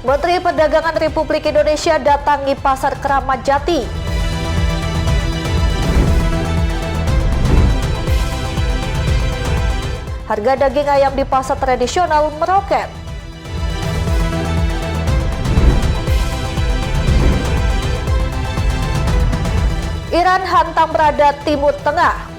Menteri Perdagangan Republik Indonesia datangi Pasar Keramat Jati. Harga daging ayam di pasar tradisional meroket. Iran hantam berada Timur Tengah.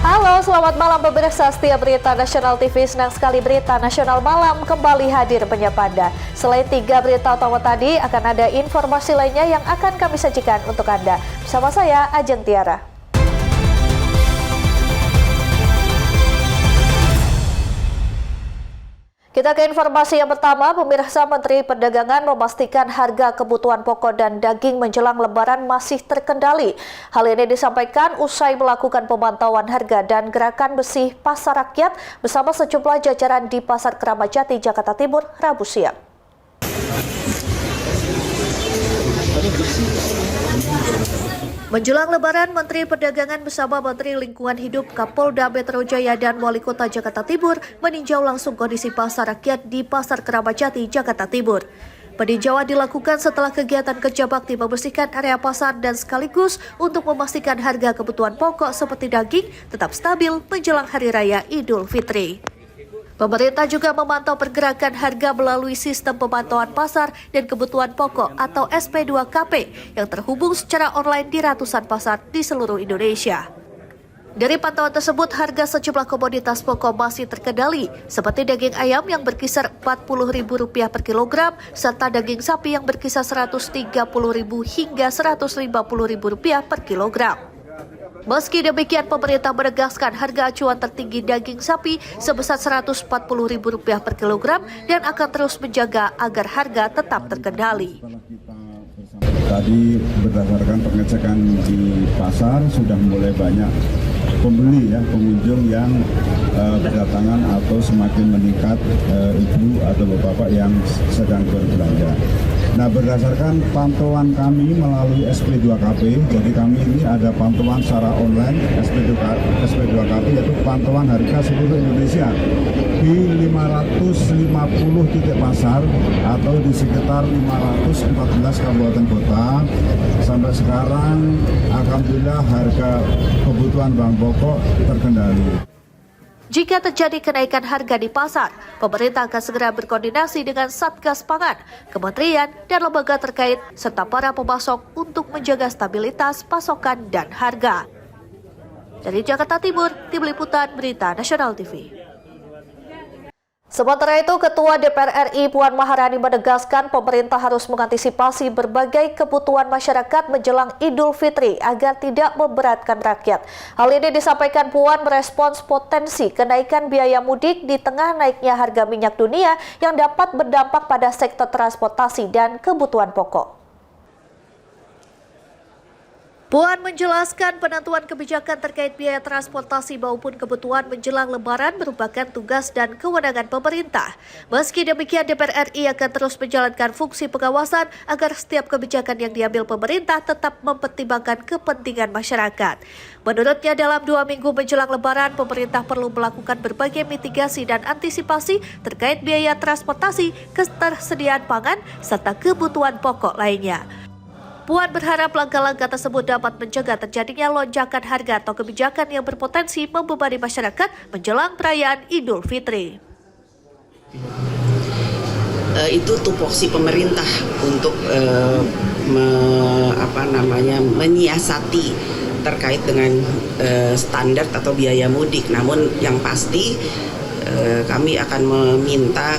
Halo, selamat malam pemirsa setia Berita Nasional TV. Senang sekali Berita Nasional Malam kembali hadir menyapa Anda. Selain 3 berita utama tadi, akan ada informasi lainnya yang akan kami sajikan untuk Anda. Bersama saya, Ajeng Tiara. Kita ke informasi yang pertama, pemirsa. Menteri Perdagangan memastikan harga kebutuhan pokok dan daging menjelang Lebaran masih terkendali. Hal ini disampaikan usai melakukan pemantauan harga dan gerakan bersih pasar rakyat bersama sejumlah jajaran di Pasar Keramat Jati, Jakarta Timur, Rabu siang. Menjelang Lebaran, Menteri Perdagangan bersama Menteri Lingkungan Hidup, Kapolda Metro Jaya dan Wali Kota Jakarta Timur meninjau langsung kondisi pasar rakyat di Pasar Keramat Jati, Jakarta Timur. Peninjauan dilakukan setelah kegiatan kerja bakti membersihkan area pasar dan sekaligus untuk memastikan harga kebutuhan pokok seperti daging tetap stabil menjelang Hari Raya Idul Fitri. Pemerintah juga memantau pergerakan harga melalui sistem pemantauan pasar dan kebutuhan pokok atau SP2KP yang terhubung secara online di ratusan pasar di seluruh Indonesia. Dari pantauan tersebut, harga sejumlah komoditas pokok masih terkendali, seperti daging ayam yang berkisar Rp40.000 per kilogram, serta daging sapi yang berkisar Rp130.000 hingga Rp150.000 per kilogram. Meski demikian, pemerintah menegaskan harga acuan tertinggi daging sapi sebesar Rp140.000 per kilogram dan akan terus menjaga agar harga tetap terkendali. Tadi berdasarkan pengecekan di pasar sudah mulai banyak pembeli pengunjung yang berdatangan atau semakin meningkat ibu atau bapak yang sedang berbelanja. Nah, berdasarkan pantauan kami melalui SP2KP, jadi kami ini ada pantauan secara online SP2KP yaitu pantauan harga seluruh Indonesia di 550 titik pasar atau di sekitar 514 kabupaten kota. Sampai sekarang alhamdulillah harga kebutuhan bahan pokok terkendali. Jika terjadi kenaikan harga di pasar, pemerintah akan segera berkoordinasi dengan Satgas Pangan, kementerian, dan lembaga terkait, serta para pemasok untuk menjaga stabilitas pasokan dan harga. Dari Jakarta Timur, Tim Liputan Berita Nasional TV. Sementara itu, Ketua DPR RI Puan Maharani menegaskan pemerintah harus mengantisipasi berbagai kebutuhan masyarakat menjelang Idul Fitri agar tidak memberatkan rakyat. Hal ini disampaikan Puan merespons potensi kenaikan biaya mudik di tengah naiknya harga minyak dunia yang dapat berdampak pada sektor transportasi dan kebutuhan pokok. Puan menjelaskan penentuan kebijakan terkait biaya transportasi maupun kebutuhan menjelang Lebaran merupakan tugas dan kewenangan pemerintah. Meski demikian, DPR RI akan terus menjalankan fungsi pengawasan agar setiap kebijakan yang diambil pemerintah tetap mempertimbangkan kepentingan masyarakat. Menurutnya, dalam 2 minggu menjelang Lebaran, pemerintah perlu melakukan berbagai mitigasi dan antisipasi terkait biaya transportasi, ketersediaan pangan, serta kebutuhan pokok lainnya. Puan berharap langkah-langkah tersebut dapat mencegah terjadinya lonjakan harga atau kebijakan yang berpotensi membebani masyarakat menjelang perayaan Idul Fitri. Itu tupoksi pemerintah untuk menyiasati terkait dengan standar atau biaya mudik. Namun yang pasti kami akan meminta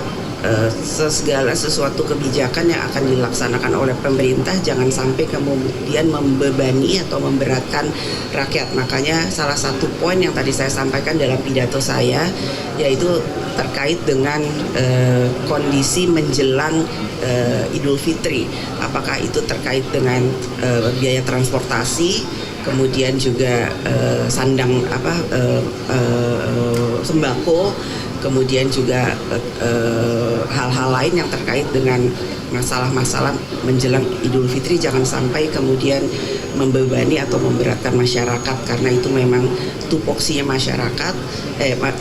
segala sesuatu kebijakan yang akan dilaksanakan oleh pemerintah jangan sampai kemudian membebani atau memberatkan rakyat. Makanya salah satu poin yang tadi saya sampaikan dalam pidato saya yaitu terkait dengan kondisi menjelang Idul Fitri. Apakah itu terkait dengan biaya transportasi, kemudian juga sembako, kemudian juga hal-hal lain yang terkait dengan masalah-masalah menjelang Idul Fitri. Jangan sampai kemudian membebani atau memberatkan masyarakat, karena itu memang tupoksinya masyarakat,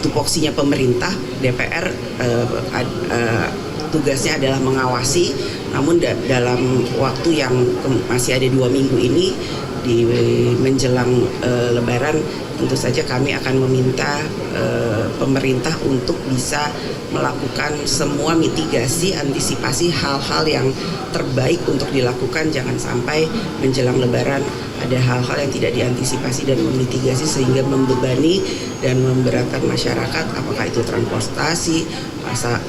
tupoksinya pemerintah. DPR tugasnya adalah mengawasi, namun dalam waktu yang masih ada 2 minggu ini di menjelang Lebaran, tentu saja kami akan meminta pemerintah untuk bisa melakukan semua mitigasi, antisipasi hal-hal yang terbaik untuk dilakukan. Jangan sampai menjelang Lebaran ada hal-hal yang tidak diantisipasi dan memitigasi sehingga membebani dan memberatkan masyarakat, apakah itu transportasi,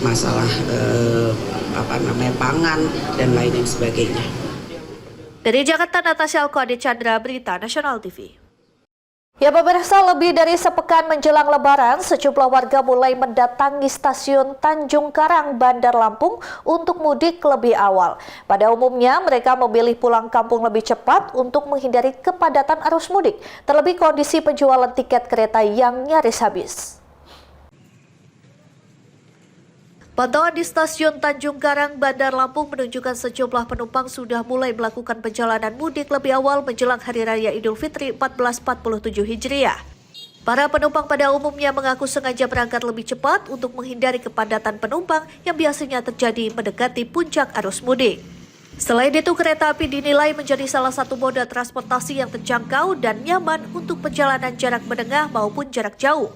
masalah pangan dan lain sebagainya. Dari Jakarta, Natasha Alkoade Chandra, Berita Nasional TV. Ya pemirsa, lebih dari sepekan menjelang Lebaran, sejumlah warga mulai mendatangi stasiun Tanjung Karang, Bandar Lampung untuk mudik lebih awal. Pada umumnya, mereka memilih pulang kampung lebih cepat untuk menghindari kepadatan arus mudik, terlebih kondisi penjualan tiket kereta yang nyaris habis. Pantauan di stasiun Tanjung Karang, Bandar Lampung menunjukkan sejumlah penumpang sudah mulai melakukan perjalanan mudik lebih awal menjelang Hari Raya Idul Fitri 1447 Hijriah. Para penumpang pada umumnya mengaku sengaja berangkat lebih cepat untuk menghindari kepadatan penumpang yang biasanya terjadi mendekati puncak arus mudik. Selain itu, kereta api dinilai menjadi salah satu moda transportasi yang terjangkau dan nyaman untuk perjalanan jarak menengah maupun jarak jauh.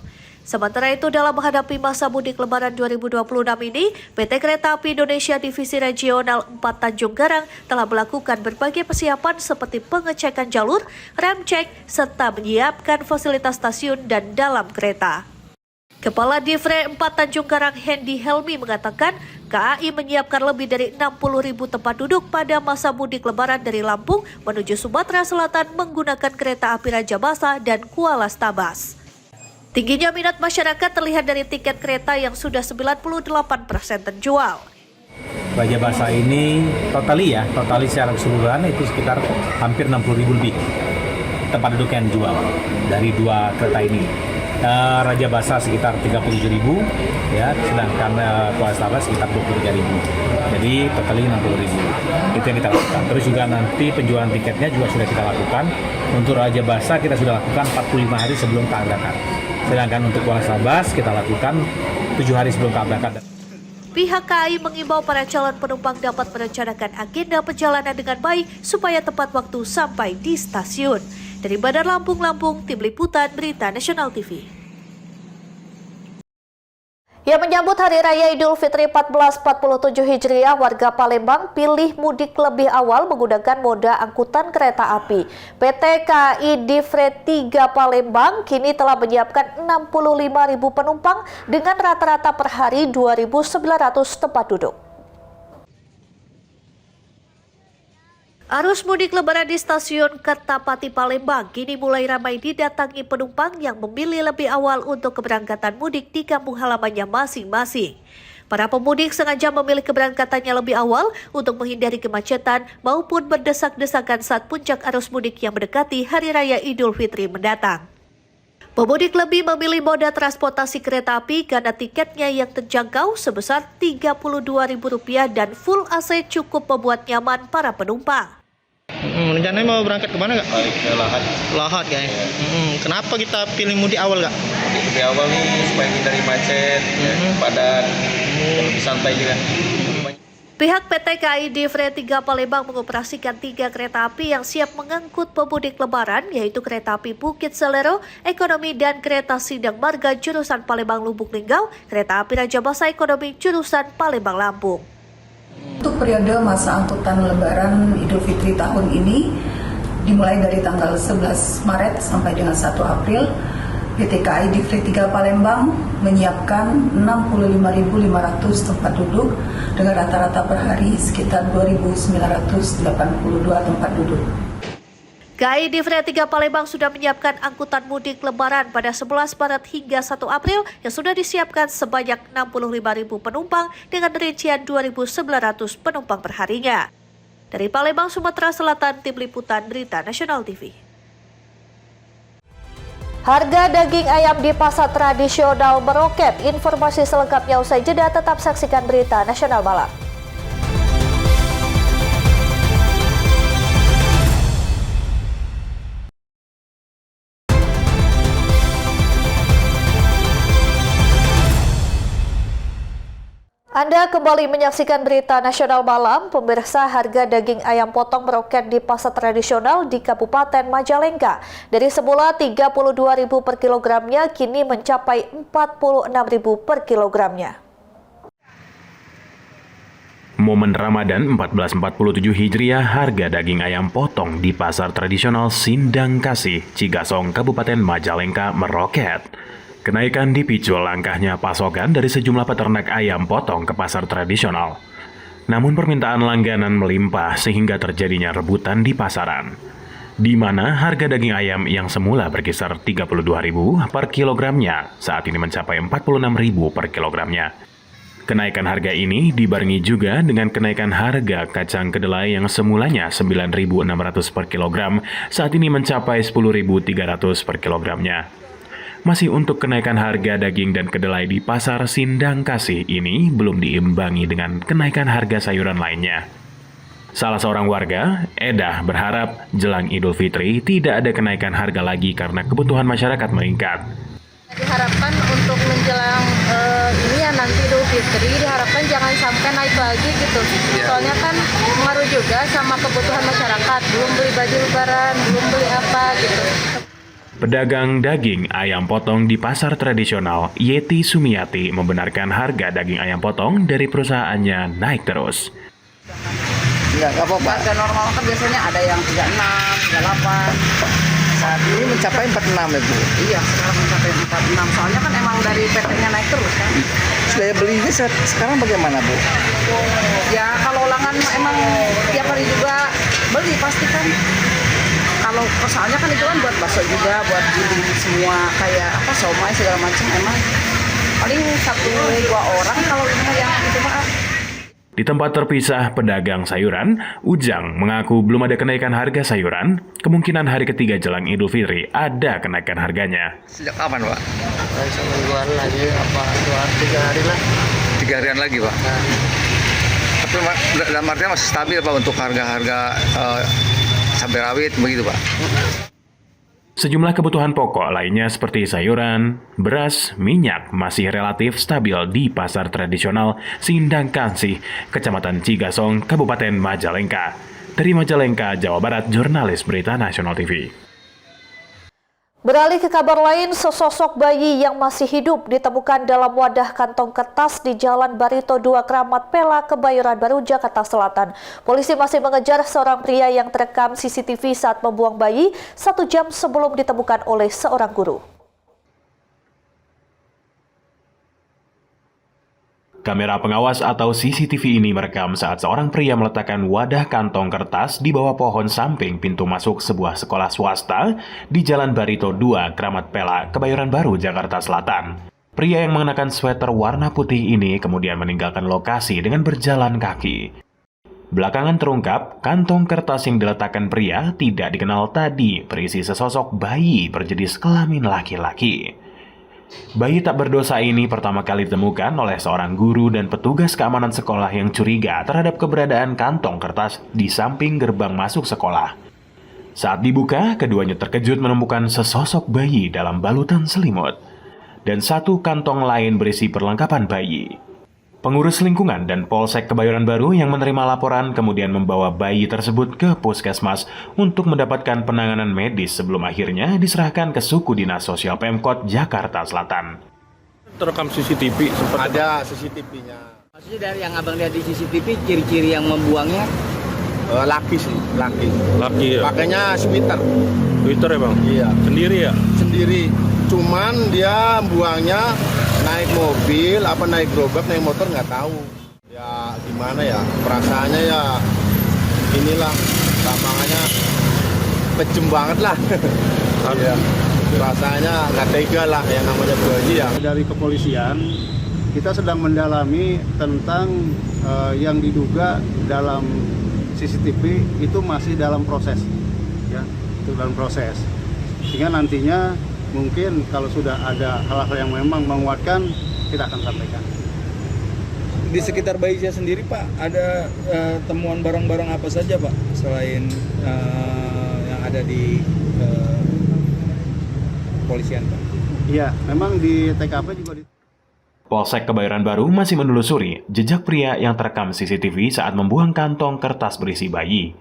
Sementara itu, dalam menghadapi masa mudik Lebaran 2026 ini, PT Kereta Api Indonesia Divisi Regional 4 Tanjung Karang telah melakukan berbagai persiapan seperti pengecekan jalur, rem cek, serta menyiapkan fasilitas stasiun dan dalam kereta. Kepala Divre 4 Tanjung Karang Hendy Helmi mengatakan, KAI menyiapkan lebih dari 60.000 tempat duduk pada masa mudik Lebaran dari Lampung menuju Sumatera Selatan menggunakan kereta api Rajabasa dan Kuala Stabas. Tingginya minat masyarakat terlihat dari tiket kereta yang sudah 98% terjual. Rajabasa ini totali secara keseluruhan itu sekitar hampir 60.000 lebih tempat duduk yang dijual dari 2 kereta ini. Rajabasa sekitar 37.000 ya, sedangkan Kuala Stabas sekitar 23.000. Jadi totali 60.000. Itu yang kita lakukan. Terus juga nanti penjualan tiketnya juga sudah kita lakukan. Untuk Rajabasa kita sudah lakukan 45 hari sebelum keberangkatan. Sedangkan untuk Kuala Stabas kita lakukan 7 hari sebelum keberangkatan. Pihak KAI mengimbau para calon penumpang dapat merencanakan agenda perjalanan dengan baik supaya tepat waktu sampai di stasiun. Dari Bandar Lampung, Tim Liputan Berita Nasional TV. Yang menyambut Hari Raya Idul Fitri 1447 Hijriah, warga Palembang pilih mudik lebih awal menggunakan moda angkutan kereta api. PT KAI Divre 3 Palembang kini telah menyiapkan 65.000 penumpang dengan rata-rata per hari 2.900 tempat duduk. Arus mudik Lebaran di stasiun Kertapati Palembang kini mulai ramai didatangi penumpang yang memilih lebih awal untuk keberangkatan mudik di kampung halamannya masing-masing. Para pemudik sengaja memilih keberangkatannya lebih awal untuk menghindari kemacetan maupun berdesak-desakan saat puncak arus mudik yang mendekati Hari Raya Idul Fitri mendatang. Pemudik lebih memilih moda transportasi kereta api karena tiketnya yang terjangkau sebesar Rp32.000 dan full AC cukup membuat nyaman para penumpang. Rencananya mau berangkat kemana nggak? Balik ke Lahat. Lahat guys. Kenapa kita pilih mudik awal nggak? Mudik lebih awal nih supaya hindari macet, padat, lebih santai juga. Pihak PT KAI Divre 3 Palembang mengoperasikan 3 kereta api yang siap mengangkut pemudik Lebaran, yaitu kereta api Bukit Selero, Ekonomi dan kereta Sidang Marga jurusan Palembang Lubuk Linggau, kereta api Rajabasa Ekonomi jurusan Palembang Lampung. Untuk periode masa angkutan Lebaran Idul Fitri tahun ini dimulai dari tanggal 11 Maret sampai dengan 1 April, PT KAI Divre 3 Palembang menyiapkan 65.500 tempat duduk dengan rata-rata per hari sekitar 2.982 tempat duduk. KAI Divre 3 Palembang sudah menyiapkan angkutan mudik Lebaran pada 11 Maret hingga 1 April yang sudah disiapkan sebanyak 65.000 penumpang dengan rincian 2.900 penumpang perharinya. Dari Palembang, Sumatera Selatan, Tim Liputan Berita Nasional TV. Harga daging ayam di pasar tradisional meroket. Informasi selengkapnya usai jeda, tetap saksikan Berita Nasional Malam. Anda kembali menyaksikan berita nasional malam. Pemirsa, harga daging ayam potong meroket di pasar tradisional di Kabupaten Majalengka. Dari semula Rp32.000 per kilogramnya, kini mencapai Rp46.000 per kilogramnya. Momen Ramadan 1447 Hijriah, harga daging ayam potong di pasar tradisional Sindang Kasih, Cigasong, Kabupaten Majalengka meroket. Kenaikan dipicu langkahnya pasokan dari sejumlah peternak ayam potong ke pasar tradisional. Namun permintaan langganan melimpah sehingga terjadinya rebutan di pasaran, di mana harga daging ayam yang semula berkisar Rp32.000 per kilogramnya saat ini mencapai Rp46.000 per kilogramnya. Kenaikan harga ini dibarengi juga dengan kenaikan harga kacang kedelai yang semulanya Rp9.600 per kilogram saat ini mencapai Rp10.300 per kilogramnya. Masih untuk kenaikan harga daging dan kedelai di pasar Sindang Kasih ini belum diimbangi dengan kenaikan harga sayuran lainnya. Salah seorang warga, Edah, berharap jelang Idul Fitri tidak ada kenaikan harga lagi karena kebutuhan masyarakat meningkat. Diharapkan untuk menjelang ini ya nanti Idul Fitri diharapkan jangan sampai naik lagi gitu. Soalnya kan mengaruh juga sama kebutuhan masyarakat, belum beli baju lebaran, belum beli apa gitu. Pedagang daging ayam potong di pasar tradisional Yeti Sumiati membenarkan harga daging ayam potong dari perusahaannya naik terus. Enggak apa-apa. Harga normal kan biasanya ada yang 36, 38. Saat ini mencapai 46 ya Bu? Iya, sekarang mencapai 46. Soalnya kan emang dari PT-nya naik terus kan. Daya belinya sekarang bagaimana Bu? Ya kalau ulangan emang tiap hari juga beli pasti kan. Kalau soalnya kan itu kan buat bakso juga, buat giling semua kayak apa somai segala macam, emang paling 1-2 orang kalau yang itu mah. Di tempat terpisah pedagang sayuran, Ujang mengaku belum ada kenaikan harga sayuran. Kemungkinan hari ketiga jelang Idul Fitri ada kenaikan harganya. Sejak kapan Pak? Semingguan lagi apa 2-3 hari lah. 3 harian lagi Pak? Tapi dalam artinya masih stabil Pak untuk harga-harga cabai rawit begitu Pak? Sejumlah kebutuhan pokok lainnya seperti sayuran, beras, minyak masih relatif stabil di pasar tradisional Sindang Kasih, Kecamatan Cigasong, Kabupaten Majalengka. Dari Majalengka, Jawa Barat, jurnalis Berita Nasional TV. Beralih ke kabar lain, sesosok bayi yang masih hidup ditemukan dalam wadah kantong kertas di Jalan Barito 2 Kramat Pela, Kebayoran Baru, Jakarta Selatan. Polisi masih mengejar seorang pria yang terekam CCTV saat membuang bayi 1 jam sebelum ditemukan oleh seorang guru. Kamera pengawas atau CCTV ini merekam saat seorang pria meletakkan wadah kantong kertas di bawah pohon samping pintu masuk sebuah sekolah swasta di Jalan Barito 2, Kramat Pela, Kebayoran Baru, Jakarta Selatan. Pria yang mengenakan sweater warna putih ini kemudian meninggalkan lokasi dengan berjalan kaki. Belakangan terungkap, kantong kertas yang diletakkan pria tidak dikenal tadi berisi sesosok bayi berjenis kelamin laki-laki. Bayi tak berdosa ini pertama kali ditemukan oleh seorang guru dan petugas keamanan sekolah yang curiga terhadap keberadaan kantong kertas di samping gerbang masuk sekolah. Saat dibuka, keduanya terkejut menemukan sesosok bayi dalam balutan selimut dan 1 kantong lain berisi perlengkapan bayi. Pengurus lingkungan dan Polsek Kebayoran Baru yang menerima laporan kemudian membawa bayi tersebut ke puskesmas untuk mendapatkan penanganan medis sebelum akhirnya diserahkan ke Suku Dinas Sosial Pemkot Jakarta Selatan. Terekam CCTV, sempat Ada CCTV-nya. Maksudnya dari yang abang lihat di CCTV, ciri-ciri yang membuangnya? Laki sih, laki. laki ya? Pakainya sweater. Twitter ya Bang? Iya. Sendiri ya? Sendiri. Cuman dia buangnya naik mobil, apa naik gerobak, naik motor nggak tahu. Ya gimana ya, perasaannya ya inilah, tambangannya pejem banget lah. Ya, rasanya nggak tega lah yang namanya bayi ya. Dari kepolisian, kita sedang mendalami tentang yang diduga dalam CCTV itu masih dalam proses. Ya, itu dalam proses. Sehingga nantinya mungkin kalau sudah ada hal-hal yang memang menguatkan, kita akan sampaikan. Di sekitar bayinya sendiri Pak, ada temuan barang-barang apa saja Pak, selain yang ada di kepolisian Pak? Iya, memang di TKP juga Polsek Kebayoran Baru masih menelusuri jejak pria yang terekam CCTV saat membuang kantong kertas berisi bayi.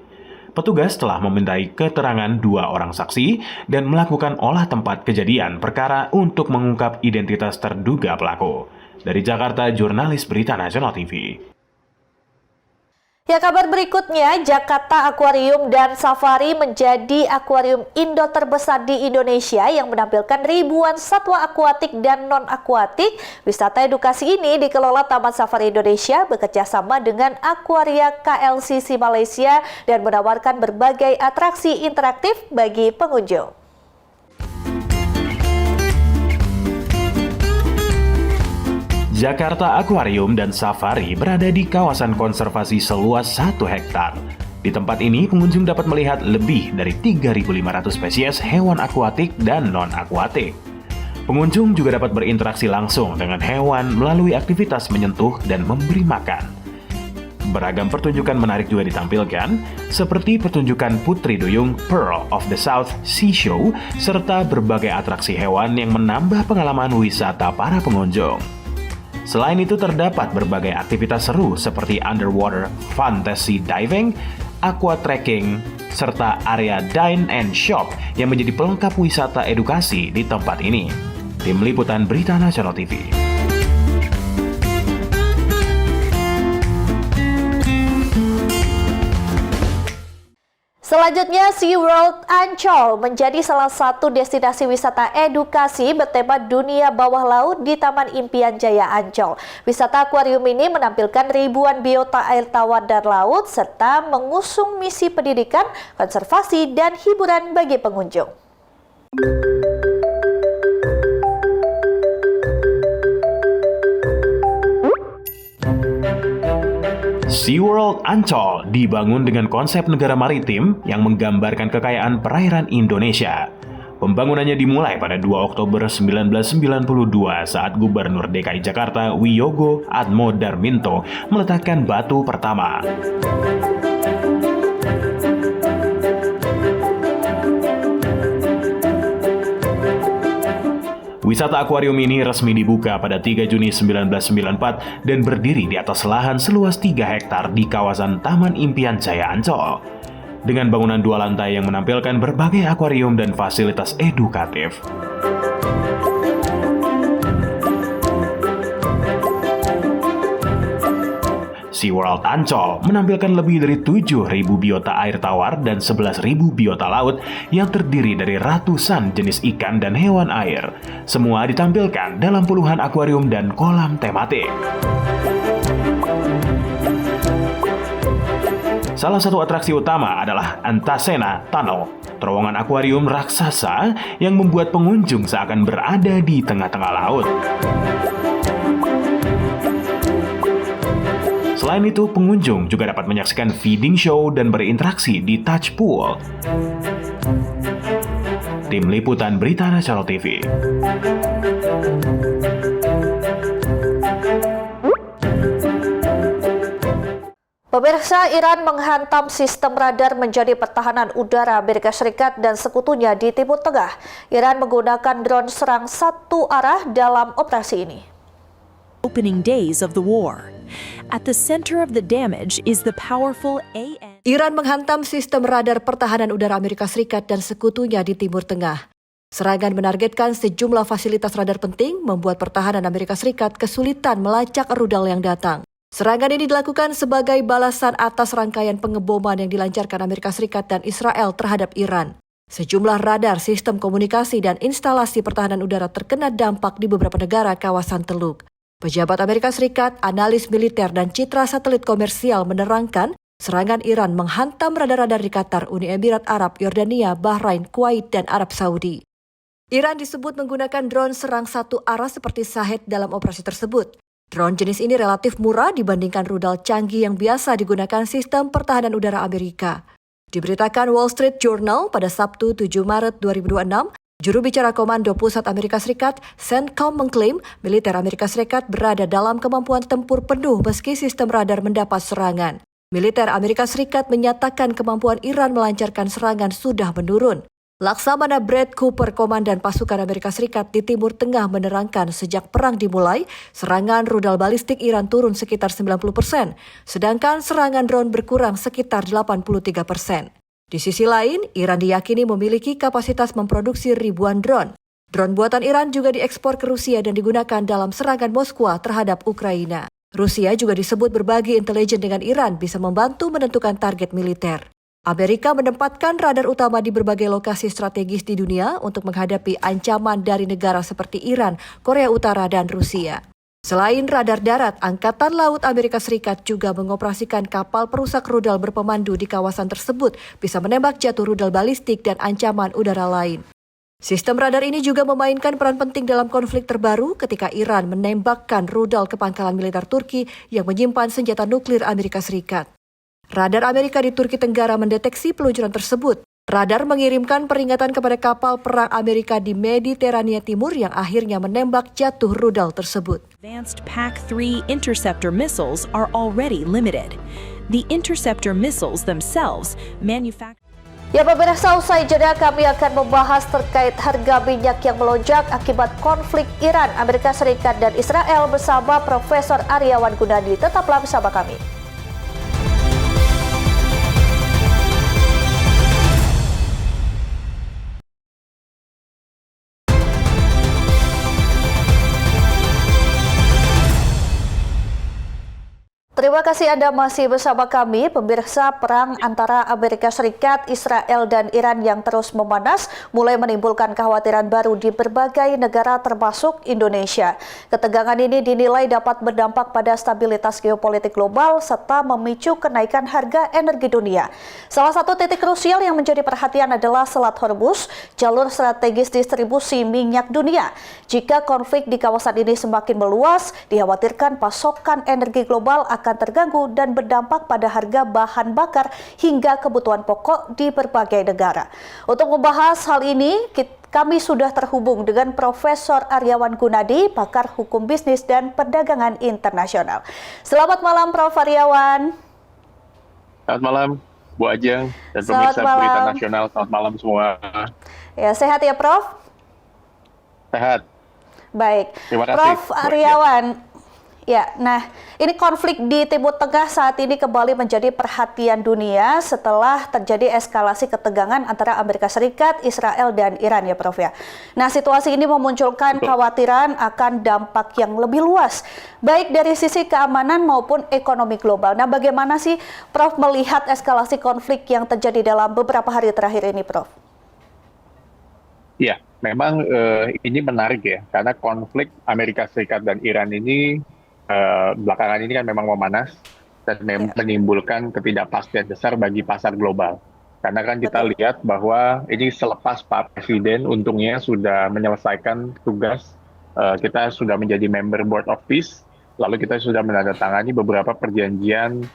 Petugas telah memintai keterangan 2 orang saksi dan melakukan olah tempat kejadian perkara untuk mengungkap identitas terduga pelaku. Dari Jakarta, jurnalis Berita Nasional TV. Ya, kabar berikutnya, Jakarta Aquarium dan Safari menjadi akuarium indoor terbesar di Indonesia yang menampilkan ribuan satwa akuatik dan non-akuatik. Wisata edukasi ini dikelola Taman Safari Indonesia bekerjasama dengan Aquaria KLCC Malaysia dan menawarkan berbagai atraksi interaktif bagi pengunjung. Jakarta Aquarium dan Safari berada di kawasan konservasi seluas 1 hektar. Di tempat ini, pengunjung dapat melihat lebih dari 3.500 spesies hewan akuatik dan non-akuatik. Pengunjung juga dapat berinteraksi langsung dengan hewan melalui aktivitas menyentuh dan memberi makan. Beragam pertunjukan menarik juga ditampilkan, seperti pertunjukan Putri Duyung Pearl of the South Sea Show, serta berbagai atraksi hewan yang menambah pengalaman wisata para pengunjung. Selain itu terdapat berbagai aktivitas seru seperti underwater fantasy diving, aqua trekking, serta area dine and shop yang menjadi pelengkap wisata edukasi di tempat ini. Tim Liputan Berita Nasional TV. Selanjutnya, SeaWorld Ancol menjadi salah satu destinasi wisata edukasi bertema dunia bawah laut di Taman Impian Jaya Ancol. Wisata akuarium ini menampilkan ribuan biota air tawar dan laut serta mengusung misi pendidikan, konservasi, dan hiburan bagi pengunjung. SeaWorld Ancol dibangun dengan konsep negara maritim yang menggambarkan kekayaan perairan Indonesia. Pembangunannya dimulai pada 2 Oktober 1992 saat Gubernur DKI Jakarta Wiyogo Atmodarminto meletakkan batu pertama. Wisata akuarium ini resmi dibuka pada 3 Juni 1994 dan berdiri di atas lahan seluas 3 hektar di kawasan Taman Impian Jaya Ancol. Dengan bangunan 2 lantai yang menampilkan berbagai akuarium dan fasilitas edukatif. SeaWorld Ancol menampilkan lebih dari 7.000 biota air tawar dan 11.000 biota laut yang terdiri dari ratusan jenis ikan dan hewan air. Semua ditampilkan dalam puluhan akuarium dan kolam tematik. Salah satu atraksi utama adalah Antasena Tunnel, terowongan akuarium raksasa yang membuat pengunjung seakan berada di tengah-tengah laut. Selain itu, pengunjung juga dapat menyaksikan feeding show dan berinteraksi di touch pool. Tim Liputan Berita Nasional TV. Pemirsa, Iran menghantam sistem radar menjadi pertahanan udara Amerika Serikat dan sekutunya di Timur Tengah. Iran menggunakan drone serang satu arah dalam operasi ini. Opening days of the war. At the center of the damage is the powerful AN. Iran menghantam sistem radar pertahanan udara Amerika Serikat dan sekutunya di Timur Tengah. Serangan menargetkan sejumlah fasilitas radar penting, membuat pertahanan Amerika Serikat kesulitan melacak rudal yang datang. Serangan ini dilakukan sebagai balasan atas rangkaian pengeboman yang dilancarkan Amerika Serikat dan Israel terhadap Iran. Sejumlah radar, sistem komunikasi, dan instalasi pertahanan udara terkena dampak di beberapa negara kawasan Teluk. Pejabat Amerika Serikat, analis militer, dan citra satelit komersial menerangkan serangan Iran menghantam radar-radar di Qatar, Uni Emirat Arab, Yordania, Bahrain, Kuwait, dan Arab Saudi. Iran disebut menggunakan drone serang satu arah seperti Shahed dalam operasi tersebut. Drone jenis ini relatif murah dibandingkan rudal canggih yang biasa digunakan sistem pertahanan udara Amerika. Diberitakan Wall Street Journal pada Sabtu 7 Maret 2026, juru bicara Komando Pusat Amerika Serikat, CENTCOM, mengklaim militer Amerika Serikat berada dalam kemampuan tempur penuh meski sistem radar mendapat serangan. Militer Amerika Serikat menyatakan kemampuan Iran melancarkan serangan sudah menurun. Laksamana Brad Cooper, Komandan Pasukan Amerika Serikat di Timur Tengah menerangkan sejak perang dimulai, serangan rudal balistik Iran turun sekitar 90%, sedangkan serangan drone berkurang sekitar 83%. Di sisi lain, Iran diyakini memiliki kapasitas memproduksi ribuan drone. Drone buatan Iran juga diekspor ke Rusia dan digunakan dalam serangan Moskwa terhadap Ukraina. Rusia juga disebut berbagi intelijen dengan Iran bisa membantu menentukan target militer. Amerika menempatkan radar utama di berbagai lokasi strategis di dunia untuk menghadapi ancaman dari negara seperti Iran, Korea Utara, dan Rusia. Selain radar darat, Angkatan Laut Amerika Serikat juga mengoperasikan kapal perusak rudal berpemandu di kawasan tersebut, bisa menembak jatuh rudal balistik dan ancaman udara lain. Sistem radar ini juga memainkan peran penting dalam konflik terbaru ketika Iran menembakkan rudal ke pangkalan militer Turki yang menyimpan senjata nuklir Amerika Serikat. Radar Amerika di Turki Tenggara mendeteksi peluncuran tersebut. Radar mengirimkan peringatan kepada kapal perang Amerika di Mediterania Timur yang akhirnya menembak jatuh rudal tersebut. Advanced PAC-3 interceptor missiles are already limited. The interceptor missiles themselves manufactured. Ya pemirsa, usai jeda kami akan membahas terkait harga minyak yang melonjak akibat konflik Iran, Amerika Serikat, dan Israel bersama Profesor Aryawan Gunadi. Tetaplah bersama kami. Terima kasih Anda masih bersama kami. Pemirsa, perang antara Amerika Serikat, Israel, dan Iran yang terus memanas mulai menimbulkan kekhawatiran baru di berbagai negara termasuk Indonesia. Ketegangan ini dinilai dapat berdampak pada stabilitas geopolitik global serta memicu kenaikan harga energi dunia. Salah satu titik krusial yang menjadi perhatian adalah Selat Hormuz, jalur strategis distribusi minyak dunia. Jika konflik di kawasan ini semakin meluas, dikhawatirkan pasokan energi global akan terganggu dan berdampak pada harga bahan bakar hingga kebutuhan pokok di berbagai negara. Untuk membahas hal ini, kami sudah terhubung dengan Profesor Aryawan Gunadi, pakar hukum bisnis dan perdagangan internasional. Selamat malam, Prof. Aryawan. Selamat malam, Bu Ajeng dan pemirsa Berita Nasional. Selamat malam semua. Ya, sehat ya, Prof? Sehat. Baik. Terima kasih, Prof. Aryawan. Ya, nah ini konflik di Timur Tengah saat ini kembali menjadi perhatian dunia setelah terjadi eskalasi ketegangan antara Amerika Serikat, Israel, dan Iran ya Prof ya. Nah situasi ini memunculkan kekhawatiran akan dampak yang lebih luas, baik dari sisi keamanan maupun ekonomi global. Nah bagaimana sih Prof melihat eskalasi konflik yang terjadi dalam beberapa hari terakhir ini Prof? Ya, memang ini menarik ya, karena konflik Amerika Serikat dan Iran ini belakangan ini kan memang memanas dan menimbulkan ketidakpastian besar bagi pasar global. Karena kan kita lihat bahwa ini selepas Pak Presiden untungnya sudah menyelesaikan tugas, kita sudah menjadi member Board of Peace, lalu kita sudah menandatangani beberapa perjanjian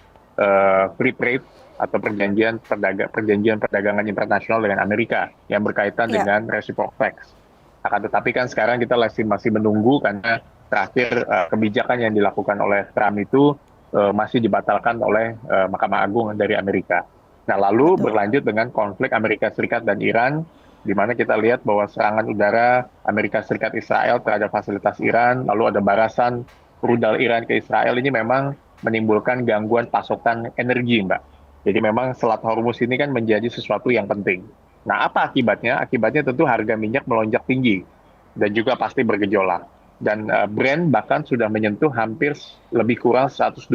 free trade atau perjanjian perdagangan internasional dengan Amerika yang berkaitan dengan reciprocal tax. Akan tetapi kan sekarang kita masih menunggu karena terakhir kebijakan yang dilakukan oleh Trump itu masih dibatalkan oleh Mahkamah Agung dari Amerika. Nah lalu berlanjut dengan konflik Amerika Serikat dan Iran, di mana kita lihat bahwa serangan udara Amerika Serikat Israel terhadap fasilitas Iran, lalu ada barasan rudal Iran ke Israel, ini memang menimbulkan gangguan pasokan energi, Mbak. Jadi memang Selat Hormuz ini kan menjadi sesuatu yang penting. Nah apa akibatnya? Akibatnya tentu harga minyak melonjak tinggi dan juga pasti bergejolak. Dan Brent bahkan sudah menyentuh hampir lebih kurang $120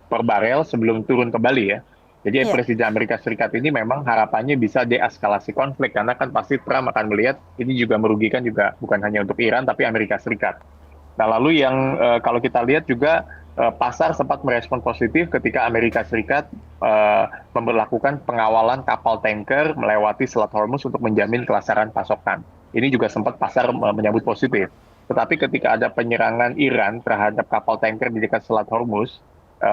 per barel sebelum turun kembali ya. Jadi Presiden Amerika Serikat ini memang harapannya bisa deeskalasi konflik, karena kan pasti Trump akan melihat ini juga merugikan juga bukan hanya untuk Iran tapi Amerika Serikat. Nah lalu yang kalau kita lihat juga pasar sempat merespon positif ketika Amerika Serikat memberlakukan pengawalan kapal tanker melewati Selat Hormuz untuk menjamin kelancaran pasokan. Ini juga sempat pasar menyambut positif. Tetapi ketika ada penyerangan Iran terhadap kapal tanker di dekat Selat Hormuz,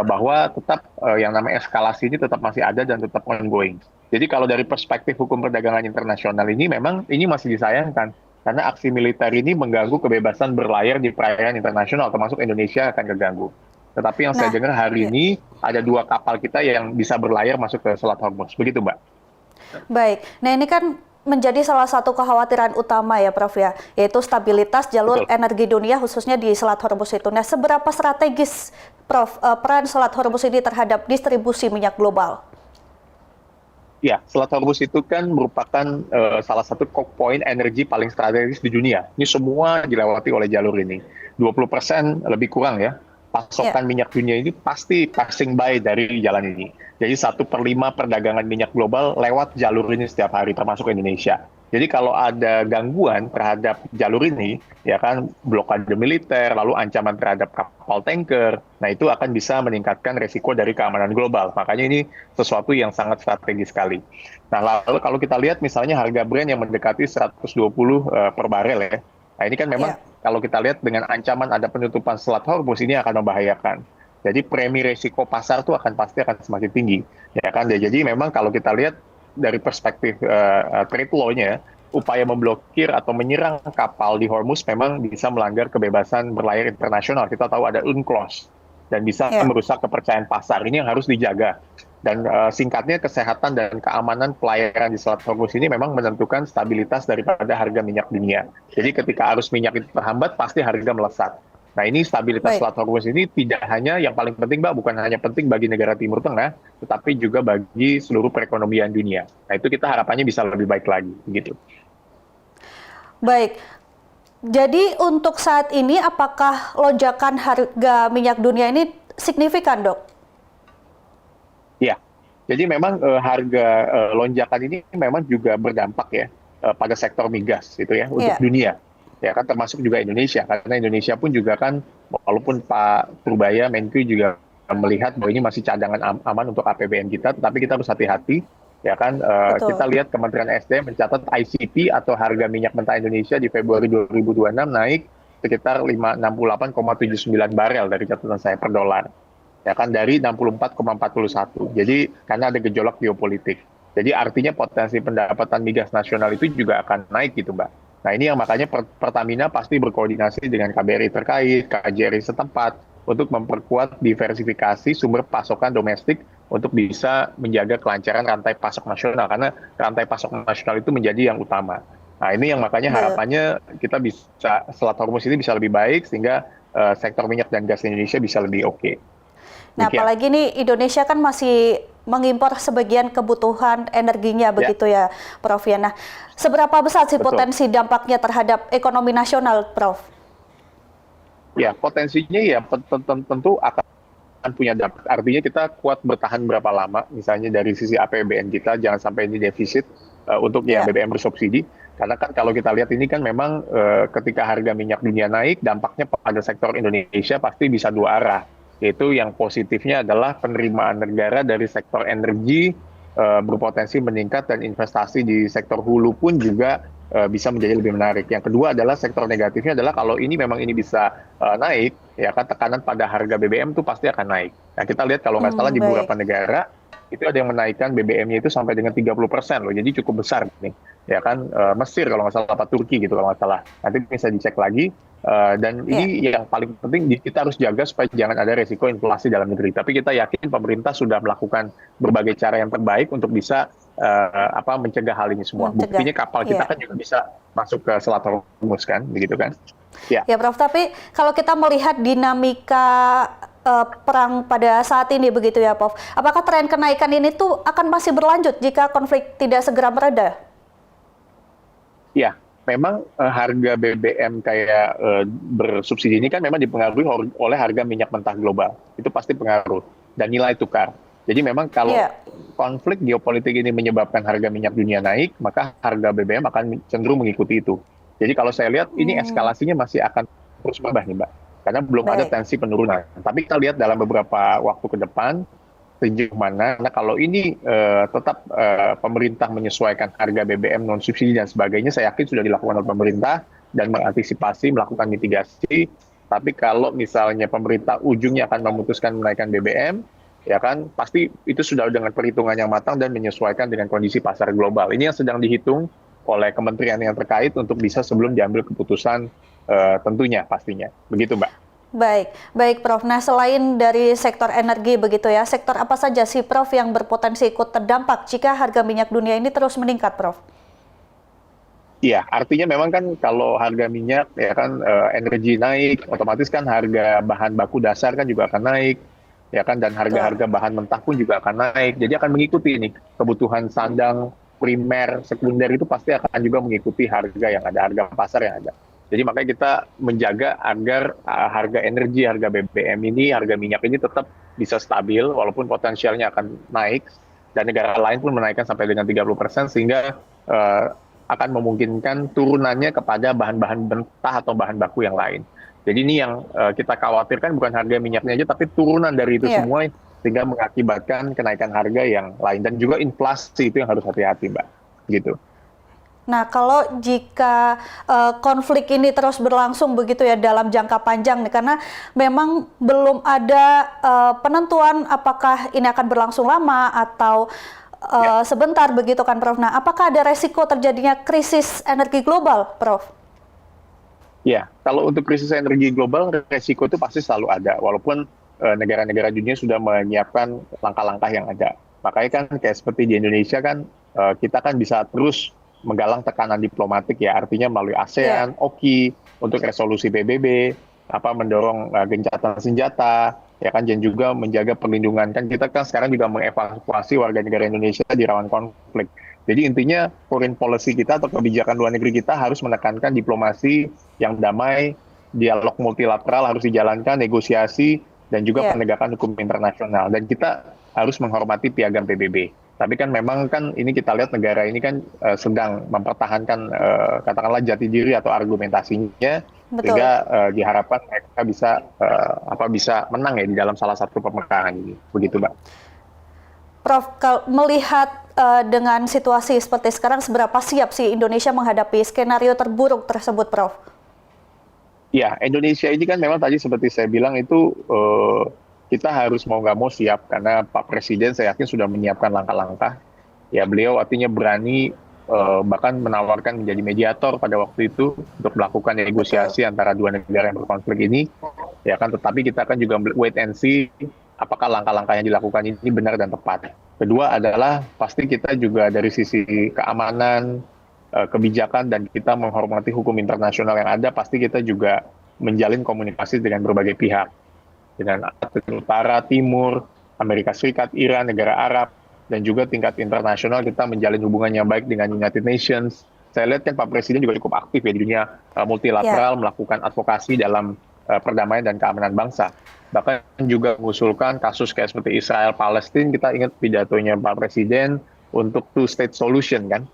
bahwa tetap yang namanya eskalasi ini tetap masih ada dan tetap ongoing. Jadi kalau dari perspektif hukum perdagangan internasional ini memang ini masih disayangkan. Karena aksi militer ini mengganggu kebebasan berlayar di perairan internasional, termasuk Indonesia akan keganggu. Tetapi yang saya dengar hari ini ada 2 kapal kita yang bisa berlayar masuk ke Selat Hormuz. Begitu, Mbak. Baik, nah ini kan menjadi salah satu kekhawatiran utama ya Prof ya, yaitu stabilitas jalur energi dunia khususnya di Selat Hormuz itu. Nah, seberapa strategis Prof peran Selat Hormuz ini terhadap distribusi minyak global? Ya, Selat Hormuz itu kan merupakan salah satu choke point energi paling strategis di dunia. Ini semua dilewati oleh jalur ini. 20% lebih kurang ya, pasokan minyak dunia ini pasti passing by dari jalan ini. Jadi 1/5 perdagangan minyak global lewat jalur ini setiap hari, termasuk Indonesia. Jadi kalau ada gangguan terhadap jalur ini, ya kan blokade militer, lalu ancaman terhadap kapal tanker, nah itu akan bisa meningkatkan resiko dari keamanan global. Makanya ini sesuatu yang sangat strategis sekali. Nah lalu kalau kita lihat misalnya harga Brent yang mendekati 120 per barel ya, nah ini kan memang kalau kita lihat dengan ancaman ada penutupan Selat Hormuz ini akan membahayakan. Jadi premi resiko pasar itu pasti akan semakin tinggi, ya kan? Jadi memang kalau kita lihat dari perspektif trade law-nya, upaya memblokir atau menyerang kapal di Hormuz memang bisa melanggar kebebasan berlayar internasional. Kita tahu ada UNCLOS dan bisa merusak kepercayaan pasar. Ini yang harus dijaga. Dan singkatnya kesehatan dan keamanan pelayaran di Selat Hormuz ini memang menentukan stabilitas daripada harga minyak dunia. Jadi ketika arus minyak itu terhambat, pasti harga melesat. Nah ini stabilitas Selat Hormuz ini tidak hanya yang paling penting Mbak, bukan hanya penting bagi negara Timur Tengah, tetapi juga bagi seluruh perekonomian dunia. Nah itu kita harapannya bisa lebih baik lagi, begitu. Baik, jadi untuk saat ini apakah lonjakan harga minyak dunia ini signifikan dok? Ya, jadi memang harga lonjakan ini memang juga berdampak ya pada sektor migas gitu ya untuk dunia. Ya kan termasuk juga Indonesia, karena Indonesia pun juga kan walaupun Pak Purbaya Menku juga melihat bahwa ini masih cadangan aman untuk APBN kita, tetapi kita harus hati-hati ya kan. Kita lihat Kementerian SDM mencatat ICP atau harga minyak mentah Indonesia di Februari 2026 naik sekitar 568,79 barel dari catatan saya per dolar, ya kan dari 64,41. Jadi karena ada gejolak geopolitik, jadi artinya potensi pendapatan migas nasional itu juga akan naik gitu Mbak. Nah ini yang makanya Pertamina pasti berkoordinasi dengan KBRI terkait, KJRI setempat untuk memperkuat diversifikasi sumber pasokan domestik untuk bisa menjaga kelancaran rantai pasok nasional, karena rantai pasok nasional itu menjadi yang utama. Nah ini yang makanya harapannya kita bisa, Selat Hormuz ini bisa lebih baik sehingga sektor minyak dan gas Indonesia bisa lebih oke. Nah apalagi nih Indonesia kan masih mengimpor sebagian kebutuhan energinya begitu ya Prof ya. Nah seberapa besar sih potensi dampaknya terhadap ekonomi nasional Prof? Ya potensinya ya tentu akan punya dampak. Artinya kita kuat bertahan berapa lama, misalnya dari sisi APBN kita jangan sampai ini defisit untuk yang BBM bersubsidi. Karena kan kalau kita lihat ini kan memang ketika harga minyak dunia naik, dampaknya pada sektor Indonesia pasti bisa dua arah. Yaitu yang positifnya adalah penerimaan negara dari sektor energi berpotensi meningkat dan investasi di sektor hulu pun juga bisa menjadi lebih menarik. Yang kedua adalah sektor negatifnya adalah kalau ini memang ini bisa naik, ya kan tekanan pada harga BBM itu pasti akan naik. Nah kita lihat kalau nggak salah di beberapa negara itu ada yang menaikkan BBM-nya itu sampai dengan 30% loh, jadi cukup besar nih. Ya kan Mesir kalau nggak salah, apa Turki gitu kalau nggak salah. Nanti bisa dicek lagi. Dan ini yang paling penting kita harus jaga supaya jangan ada resiko inflasi dalam negeri. Tapi kita yakin pemerintah sudah melakukan berbagai cara yang terbaik untuk bisa mencegah hal ini semua. Buktinya kapal kita kan juga bisa masuk ke Selat Hormuz kan, begitu kan? Ya Prof, tapi kalau kita melihat dinamika perang pada saat ini begitu ya Prof, apakah tren kenaikan ini tuh akan masih berlanjut jika konflik tidak segera mereda? Ya, memang harga BBM kayak bersubsidi ini kan memang dipengaruhi oleh harga minyak mentah global. Itu pasti pengaruh. Dan nilai tukar. Jadi memang kalau konflik geopolitik ini menyebabkan harga minyak dunia naik, maka harga BBM akan cenderung mengikuti itu. Jadi kalau saya lihat ini eskalasinya masih akan terus berubah nih Mbak. Karena belum ada tensi penurunan. Tapi kita lihat dalam beberapa waktu ke depan, sejauh mana, nah kalau ini tetap pemerintah menyesuaikan harga BBM non-subsidi dan sebagainya, saya yakin sudah dilakukan oleh pemerintah dan mengantisipasi, melakukan mitigasi. Tapi kalau misalnya pemerintah ujungnya akan memutuskan menaikkan BBM, ya kan pasti itu sudah dengan perhitungan yang matang dan menyesuaikan dengan kondisi pasar global. Ini yang sedang dihitung oleh kementerian yang terkait untuk bisa sebelum diambil keputusan tentunya pastinya. Begitu Mbak. Baik Prof. Nah, selain dari sektor energi begitu ya, sektor apa saja sih Prof yang berpotensi ikut terdampak jika harga minyak dunia ini terus meningkat, Prof? Iya, artinya memang kan kalau harga minyak ya kan energi naik, otomatis kan harga bahan baku dasar kan juga akan naik, ya kan, dan harga-harga bahan mentah pun juga akan naik. Jadi akan mengikuti ini kebutuhan sandang, primer, sekunder itu pasti akan juga mengikuti harga yang ada, harga pasar yang ada. Jadi makanya kita menjaga agar harga energi, harga BBM ini, harga minyak ini tetap bisa stabil walaupun potensialnya akan naik dan negara lain pun menaikkan sampai dengan 30% sehingga akan memungkinkan turunannya kepada bahan-bahan mentah atau bahan baku yang lain. Jadi ini yang kita khawatirkan bukan harga minyaknya aja tapi turunan dari itu semua sehingga mengakibatkan kenaikan harga yang lain dan juga inflasi itu yang harus hati-hati, Mbak. Gitu. Nah, kalau jika konflik ini terus berlangsung begitu ya dalam jangka panjang nih, karena memang belum ada penentuan apakah ini akan berlangsung lama atau sebentar begitu kan, Prof. Nah, apakah ada resiko terjadinya krisis energi global, Prof? Ya, kalau untuk krisis energi global, resiko itu pasti selalu ada, walaupun negara-negara dunia sudah menyiapkan langkah-langkah yang ada. Makanya kan kayak seperti di Indonesia kan, kita kan bisa terus menggalang tekanan diplomatik ya, artinya melalui ASEAN, OKI, untuk resolusi PBB, mendorong gencatan senjata, ya kan, dan juga menjaga perlindungan. Kan kita kan sekarang juga mengevakuasi warga negara Indonesia di rawan konflik. Jadi intinya foreign policy kita atau kebijakan luar negeri kita harus menekankan diplomasi yang damai, dialog multilateral harus dijalankan, negosiasi, dan juga penegakan hukum internasional. Dan kita harus menghormati piagam PBB. Tapi kan memang kan ini kita lihat negara ini kan sedang mempertahankan katakanlah jati diri atau argumentasinya, sehingga diharapkan mereka bisa menang ya di dalam salah satu peperangan ini. Begitu, Mbak. Prof, kalau melihat dengan situasi seperti sekarang, seberapa siap sih Indonesia menghadapi skenario terburuk tersebut, Prof? Ya, Indonesia ini kan memang tadi seperti saya bilang itu kita harus mau nggak mau siap karena Pak Presiden saya yakin sudah menyiapkan langkah-langkah. Ya, beliau artinya berani bahkan menawarkan menjadi mediator pada waktu itu untuk melakukan negosiasi antara dua negara yang berkonflik ini. Ya kan, tetapi kita kan juga wait and see apakah langkah-langkah yang dilakukan ini benar dan tepat. Kedua adalah pasti kita juga dari sisi keamanan, kebijakan, dan kita menghormati hukum internasional yang ada, pasti kita juga menjalin komunikasi dengan berbagai pihak. Dengan Utara, Timur, Amerika Serikat, Iran, negara Arab, dan juga tingkat internasional kita menjalin hubungan yang baik dengan United Nations. Saya lihat kan Pak Presiden juga cukup aktif ya di dunia multilateral, melakukan advokasi dalam perdamaian dan keamanan bangsa. Bahkan juga mengusulkan kasus kayak seperti Israel-Palestina, kita ingat pidatonya Pak Presiden untuk two-state solution kan,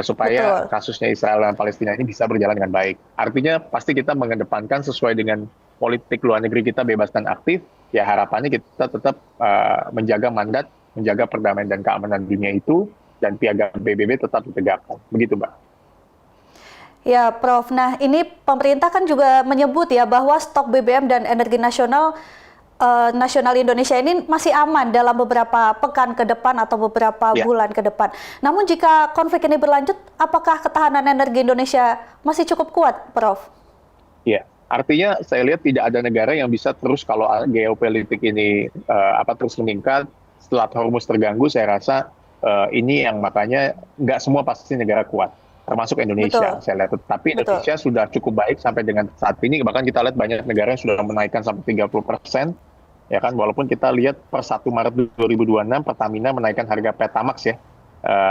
supaya kasusnya Israel dan Palestina ini bisa berjalan dengan baik. Artinya pasti kita mengedepankan sesuai dengan politik luar negeri kita bebas dan aktif, ya harapannya kita tetap menjaga mandat, menjaga perdamaian dan keamanan dunia itu, dan piagam PBB tetap ditegakkan. Begitu, Mbak. Ya, Prof. Nah, ini pemerintah kan juga menyebut ya bahwa stok BBM dan energi nasional Indonesia ini masih aman dalam beberapa pekan ke depan atau beberapa bulan ke depan. Namun jika konflik ini berlanjut, apakah ketahanan energi Indonesia masih cukup kuat, Prof? Iya. Artinya saya lihat tidak ada negara yang bisa terus kalau geopolitik ini terus meningkat setelah Hormuz terganggu. Saya rasa ini yang makanya nggak semua pasti negara kuat, termasuk Indonesia. Saya lihat, tapi Indonesia sudah cukup baik sampai dengan saat ini. Bahkan kita lihat banyak negara yang sudah menaikkan sampai 30%, ya kan. Walaupun kita lihat per 1 Maret 2026 Pertamina menaikkan harga Pertamax ya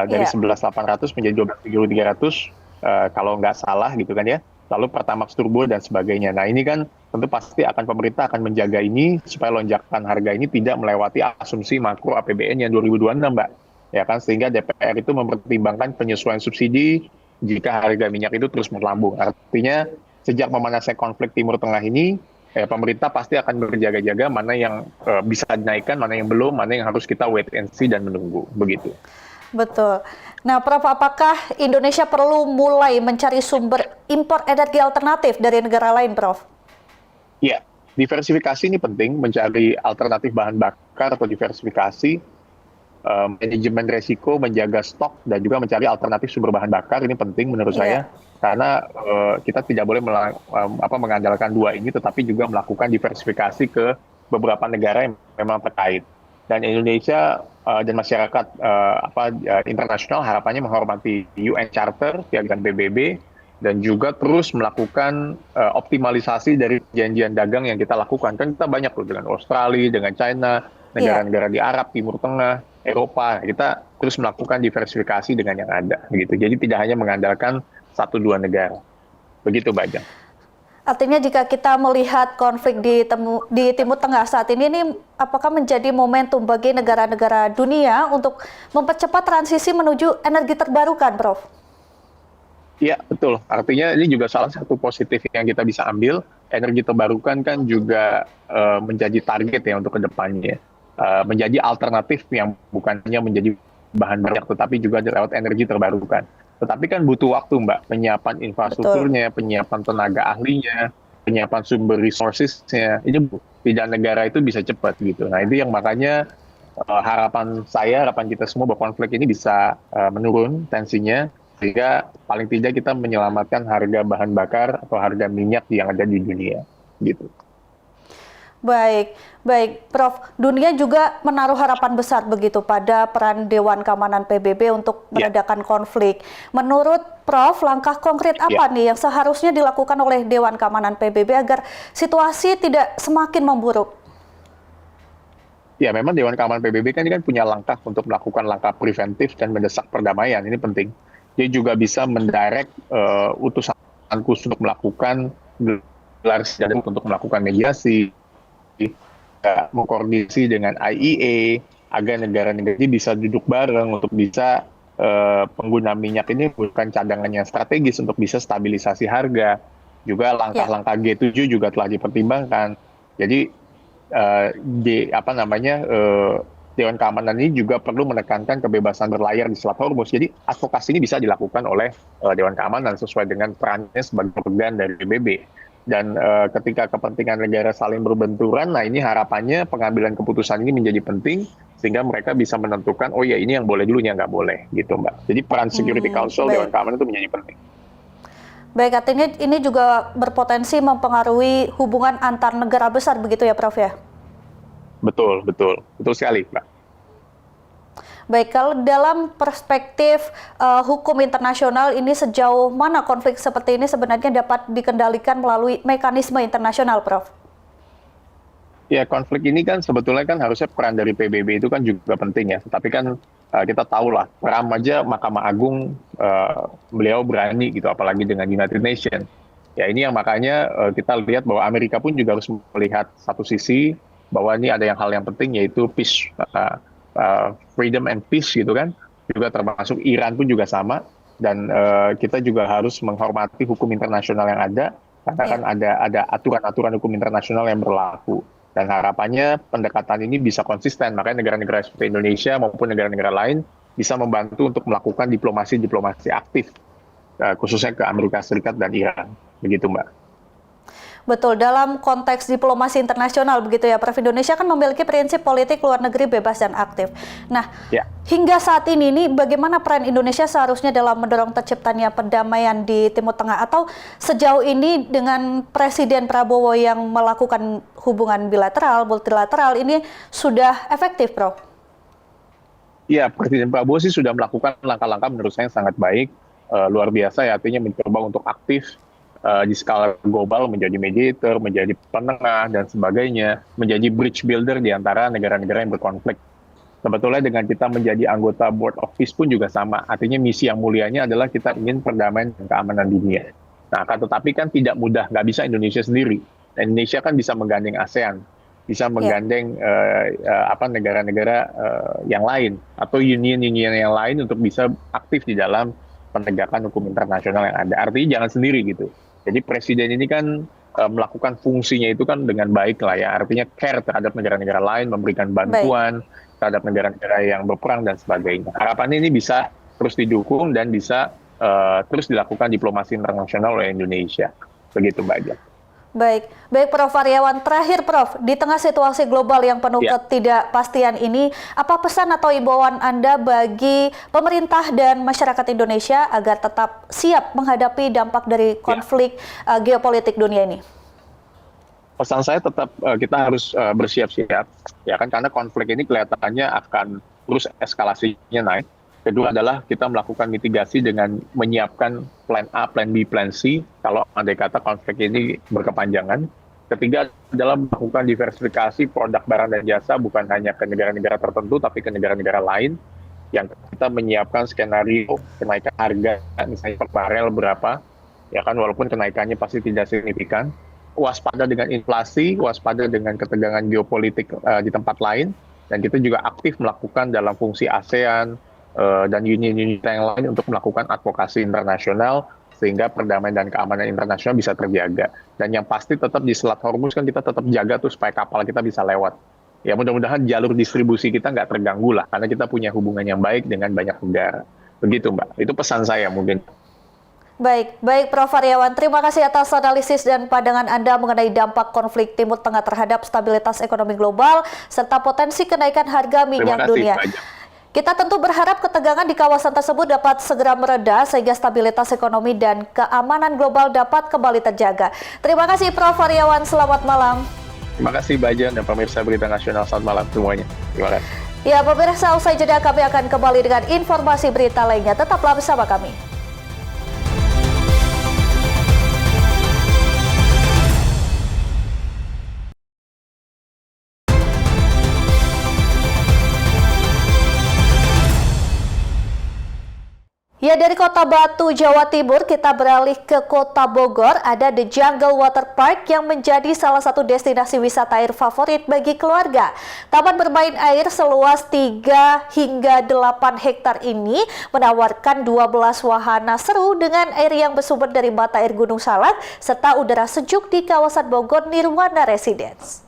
dari 11.800 menjadi 12.300 kalau nggak salah gitu kan ya. Lalu Pertamax Turbo dan sebagainya. Nah ini kan tentu pasti pemerintah akan menjaga ini supaya lonjakan harga ini tidak melewati asumsi makro APBN yang 2026, Mbak. Ya kan, sehingga DPR itu mempertimbangkan penyesuaian subsidi jika harga minyak itu terus melambung. Artinya sejak memanasnya konflik Timur Tengah ini, pemerintah pasti akan berjaga-jaga mana yang bisa dinaikkan, mana yang belum, mana yang harus kita wait and see dan menunggu. Begitu. Betul. Nah, Prof, apakah Indonesia perlu mulai mencari sumber impor energi alternatif dari negara lain, Prof? Ya, diversifikasi ini penting, mencari alternatif bahan bakar atau diversifikasi. manajemen resiko, menjaga stok, dan juga mencari alternatif sumber bahan bakar. Ini penting menurut saya, karena kita tidak boleh mengandalkan dua ini, tetapi juga melakukan diversifikasi ke beberapa negara yang memang terkait. Dan Indonesia dan masyarakat internasional harapannya menghormati UN Charter, piagam PBB, dan juga terus melakukan optimalisasi dari perjanjian dagang yang kita lakukan. Kan kita banyak loh dengan Australia, dengan China, negara-negara di Arab, Timur Tengah, Eropa. Kita terus melakukan diversifikasi dengan yang ada, gitu. Jadi tidak hanya mengandalkan 1-2 negara. Begitu, Mbak Ajeng. Artinya jika kita melihat konflik di Timur Tengah saat ini apakah menjadi momentum bagi negara-negara dunia untuk mempercepat transisi menuju energi terbarukan, Prof? Iya, betul. Artinya ini juga salah satu positif yang kita bisa ambil. Energi terbarukan kan juga menjadi target ya untuk kedepannya. Menjadi alternatif yang bukan hanya menjadi bahan banyak, tetapi juga lewat energi terbarukan. Tetapi kan butuh waktu, Mbak, penyiapan infrastrukturnya, penyiapan tenaga ahlinya, penyiapan sumber resources-nya. Ini tidak negara itu bisa cepat gitu. Nah, itu yang makanya harapan kita semua bahwa konflik ini bisa menurun tensinya, sehingga paling tidak kita menyelamatkan harga bahan bakar atau harga minyak yang ada di dunia gitu. Baik, Prof. Dunia juga menaruh harapan besar begitu pada peran Dewan Keamanan PBB untuk meredakan konflik. Menurut Prof, langkah konkret apa nih yang seharusnya dilakukan oleh Dewan Keamanan PBB agar situasi tidak semakin memburuk? Ya, memang Dewan Keamanan PBB kan punya langkah untuk melakukan langkah preventif dan mendesak perdamaian. Ini penting. Dia juga bisa mendirect utusan khusus untuk melakukan gelar sidang untuk melakukan mediasi, mengkoordinasi dengan IEA agar negara-negara ini bisa duduk bareng untuk bisa pengguna minyak ini bukan cadangan yang strategis untuk bisa stabilisasi harga. Juga langkah-langkah G7 juga telah dipertimbangkan. Jadi Dewan Keamanan ini juga perlu menekankan kebebasan berlayar di Selat Hormuz. Jadi advokasi ini bisa dilakukan oleh Dewan Keamanan sesuai dengan perannya sebagai organ dari PBB. Dan ketika kepentingan negara saling berbenturan, nah ini harapannya pengambilan keputusan ini menjadi penting sehingga mereka bisa menentukan, oh ya ini yang boleh dulu, yang nggak boleh, gitu Mbak. Jadi peran Security Council Dewan Keamanan itu menjadi penting. Baik, artinya ini juga berpotensi mempengaruhi hubungan antar negara besar begitu ya, Prof ya? Betul sekali, Mbak. Baik, kalau dalam perspektif hukum internasional ini sejauh mana konflik seperti ini sebenarnya dapat dikendalikan melalui mekanisme internasional, Prof? Ya, konflik ini kan sebetulnya kan harusnya peran dari PBB itu kan juga penting ya. Tapi kan kita tahu lah, peran aja Mahkamah Agung beliau berani gitu, apalagi dengan United Nations. Ya, ini yang makanya kita lihat bahwa Amerika pun juga harus melihat satu sisi bahwa ini ada hal yang penting yaitu peace. Freedom and peace gitu kan, juga termasuk Iran pun juga sama, dan kita juga harus menghormati hukum internasional yang ada, karena kan ada aturan-aturan hukum internasional yang berlaku, dan harapannya pendekatan ini bisa konsisten, makanya negara-negara seperti Indonesia maupun negara-negara lain bisa membantu untuk melakukan diplomasi aktif, khususnya ke Amerika Serikat dan Iran, begitu Mbak. Betul, dalam konteks diplomasi internasional begitu ya, Prof, Indonesia kan memiliki prinsip politik luar negeri bebas dan aktif. Nah, hingga saat ini bagaimana peran Indonesia seharusnya dalam mendorong terciptanya perdamaian di Timur Tengah, atau sejauh ini dengan Presiden Prabowo yang melakukan hubungan bilateral, multilateral ini sudah efektif, Prof? Ya, Presiden Prabowo sih sudah melakukan langkah-langkah menurut saya yang sangat baik, luar biasa ya, artinya mencoba untuk aktif di skala global, menjadi mediator, menjadi penengah, dan sebagainya, menjadi bridge builder di antara negara-negara yang berkonflik. Sebetulnya dengan kita menjadi anggota Board of Peace pun juga sama, artinya misi yang mulianya adalah kita ingin perdamaian dan keamanan dunia. Nah, tetapi kan tidak mudah, nggak bisa Indonesia sendiri. Dan Indonesia kan bisa menggandeng ASEAN, bisa menggandeng negara-negara yang lain, atau union-union yang lain untuk bisa aktif di dalam penegakan hukum internasional yang ada. Artinya jangan sendiri gitu. Jadi Presiden ini kan melakukan fungsinya itu kan dengan baik lah ya, artinya care terhadap negara-negara lain, memberikan bantuan terhadap negara-negara yang berperang dan sebagainya. Harapannya ini bisa terus didukung dan bisa terus dilakukan diplomasi internasional oleh Indonesia. Begitu Mbak Ajeng. Baik Prof. Aryawan, terakhir Prof, di tengah situasi global yang penuh ketidakpastian ini, apa pesan atau imbauan Anda bagi pemerintah dan masyarakat Indonesia agar tetap siap menghadapi dampak dari konflik geopolitik dunia ini? Pesan saya tetap kita harus bersiap-siap, ya kan, karena konflik ini kelihatannya akan terus eskalasinya naik. Kedua adalah kita melakukan mitigasi dengan menyiapkan plan A, plan B, plan C kalau andai kata konflik ini berkepanjangan. Ketiga adalah melakukan diversifikasi produk barang dan jasa bukan hanya ke negara-negara tertentu tapi ke negara-negara lain. Yang kita menyiapkan skenario kenaikan harga misalnya per barel berapa, ya kan, walaupun kenaikannya pasti tidak signifikan. Waspada dengan inflasi, waspada dengan ketegangan geopolitik di tempat lain, dan kita juga aktif melakukan dalam fungsi ASEAN dan unit-unit yang lain untuk melakukan advokasi internasional sehingga perdamaian dan keamanan internasional bisa terjaga. Dan yang pasti tetap di Selat Hormuz kan kita tetap jaga tuh supaya kapal kita bisa lewat. Ya mudah-mudahan jalur distribusi kita nggak terganggu lah, karena kita punya hubungan yang baik dengan banyak negara. Begitu Mbak, itu pesan saya mungkin. Baik Prof. Aryawan, terima kasih atas analisis dan pandangan Anda mengenai dampak konflik Timur Tengah terhadap stabilitas ekonomi global serta potensi kenaikan harga minyak dunia. Kita tentu berharap ketegangan di kawasan tersebut dapat segera mereda sehingga stabilitas ekonomi dan keamanan global dapat kembali terjaga. Terima kasih Prof. Aryawan, selamat malam. Terima kasih Bajan dan pemirsa Berita Nasional, selamat malam semuanya. Terima kasih. Ya pemirsa, usai jeda kami akan kembali dengan informasi berita lainnya. Tetaplah bersama kami. Ya, dari Kota Batu, Jawa Timur, kita beralih ke Kota Bogor. Ada The Jungle Water Park yang menjadi salah satu destinasi wisata air favorit bagi keluarga. Taman bermain air seluas 3 hingga 8 hektar ini menawarkan 12 wahana seru dengan air yang bersumber dari mata air Gunung Salak serta udara sejuk di kawasan Bogor Nirwana Residence.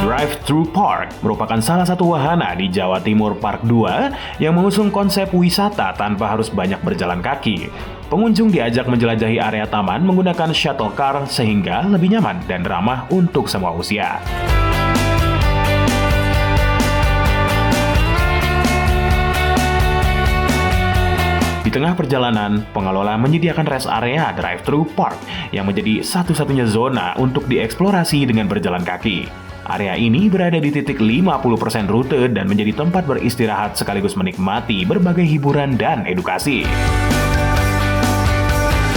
Drive-Thru Park merupakan salah satu wahana di Jawa Timur Park 2 yang mengusung konsep wisata tanpa harus banyak berjalan kaki. Pengunjung diajak menjelajahi area taman menggunakan shuttle car sehingga lebih nyaman dan ramah untuk semua usia. Di tengah perjalanan, pengelola menyediakan rest area Drive-Thru Park yang menjadi satu-satunya zona untuk dieksplorasi dengan berjalan kaki. Area ini berada di titik 50% rute dan menjadi tempat beristirahat sekaligus menikmati berbagai hiburan dan edukasi.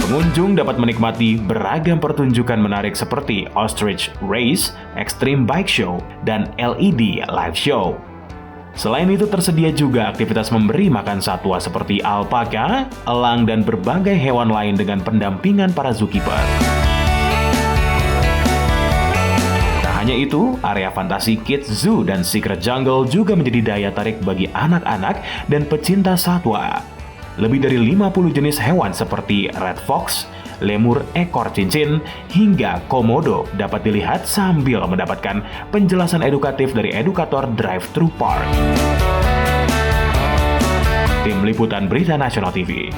Pengunjung dapat menikmati beragam pertunjukan menarik seperti Ostrich Race, Extreme Bike Show, dan LED Live Show. Selain itu tersedia juga aktivitas memberi makan satwa seperti alpaka, elang, dan berbagai hewan lain dengan pendampingan para zookeeper. Hanya itu, area fantasi Kids Zoo dan Secret Jungle juga menjadi daya tarik bagi anak-anak dan pecinta satwa. Lebih dari 50 jenis hewan seperti red fox, lemur ekor cincin, hingga komodo dapat dilihat sambil mendapatkan penjelasan edukatif dari edukator Drive-Thru Park. Tim Liputan Berita Nasional TV.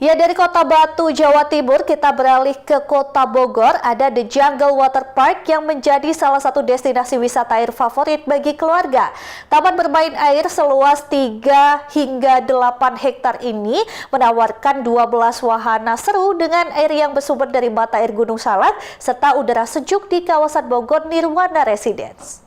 Ya, dari Kota Batu, Jawa Timur, kita beralih ke Kota Bogor. Ada The Jungle Water Park yang menjadi salah satu destinasi wisata air favorit bagi keluarga. Taman bermain air seluas 3 hingga 8 hektar ini menawarkan 12 wahana seru dengan air yang bersumber dari mata air Gunung Salak serta udara sejuk di kawasan Bogor Nirwana Residence.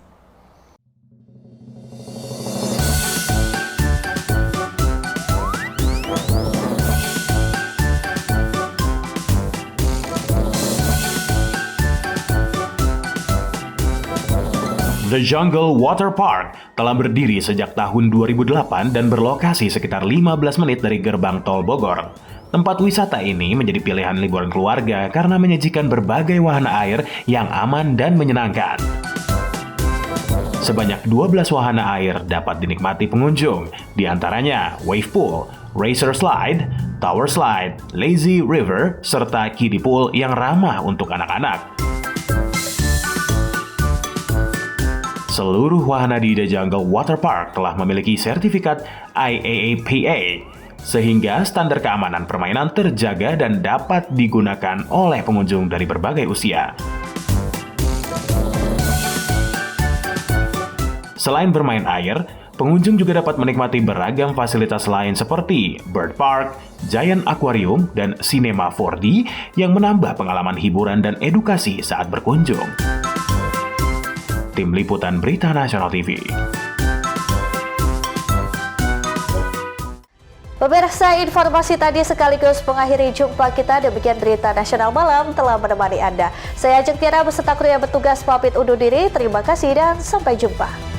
The Jungle Water Park telah berdiri sejak tahun 2008 dan berlokasi sekitar 15 menit dari gerbang tol Bogor. Tempat wisata ini menjadi pilihan liburan keluarga karena menyajikan berbagai wahana air yang aman dan menyenangkan. Sebanyak 12 wahana air dapat dinikmati pengunjung, di antaranya wave pool, racer slide, tower slide, lazy river, serta kiddie pool yang ramah untuk anak-anak. Seluruh wahana di The Jungle Water Park telah memiliki sertifikat IAAPA, sehingga standar keamanan permainan terjaga dan dapat digunakan oleh pengunjung dari berbagai usia. Selain bermain air, pengunjung juga dapat menikmati beragam fasilitas lain seperti Bird Park, Giant Aquarium, dan Cinema 4D yang menambah pengalaman hiburan dan edukasi saat berkunjung. Tim Liputan Berita Nasional TV. Pemirsa, informasi tadi sekaligus mengakhiri jumpa kita. Demikian Berita Nasional Malam telah menemani Anda. Saya Ajeng Tiara beserta kru yang bertugas pamit undur diri. Terima kasih dan sampai jumpa.